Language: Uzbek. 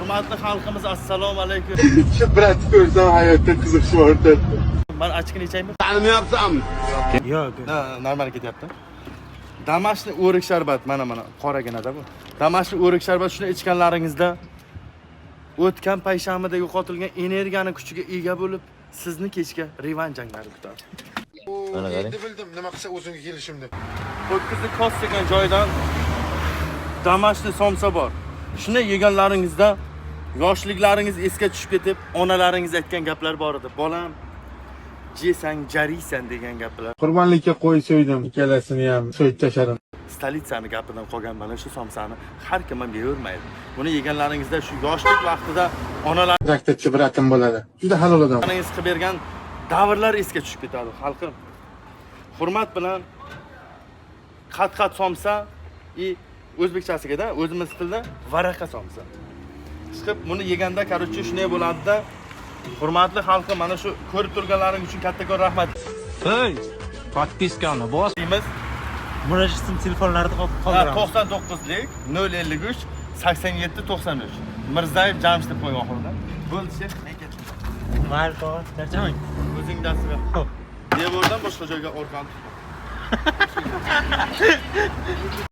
Hurmatli xalqimiz, assalomu alaykum. Shu brat ko'rsam hayotda qiziqish ortadi. Men achkini ichaymi? Taniyapsanmi? Yo'q. Normal ketyapti. Damashli o'rik sharbat mana qoraginada bu. Damashli o'rik sharbat shuni ichganlaringizda o'tgan payshanbada yo'qotilgan energiyani kuchiga ega bo'lib, sizni kechga revanş janglari kutadi. Mana qarang. Bildim, nima qilsa o'zimga kelishim deb. Ho'kizni kos degan joydan damashli somsa bor. Shuni yeganlaringizda yoshliklaringiz esga tushib ketib, onalaringiz aytgan gaplar bor edi. Bolam, jesang jariysan degan gaplar. Qurbonlikka qo'y so'ydim, ikkalasini ham so'yib tashladim. Stolitsani gapidan qolgan mana shu somsani har kim ham yeyavermaydi. Buni yeganlaringizda shu yoshlik vaqtida onalaringiz Traktorchi bratim bo'ladi. Juda halol odam. qilib bergan davrlar esga tushib ketadi, xalqim. Hurmat bilan qat-qat somsa o'zbekchasiga-da, o'zimiz tilda varaqa somsa. Chiqib buni yeganda qarochi shunday bo'ladi-da. Hurmatli xalqim, mana shu ko'rib turganlaring uchun kattakon rahmat. Hey, podpiskani bos. Deymiz. Murojaatni telefonlarida qoldiramiz. 99lik 053 87 93. Mirzayev Jamshid deb qo'ygan oxirida. Bo'ldi, shef, men ketdim. Mayli, charchamang. O'zing dars ber. Devordan boshqa joyga orqan tutma.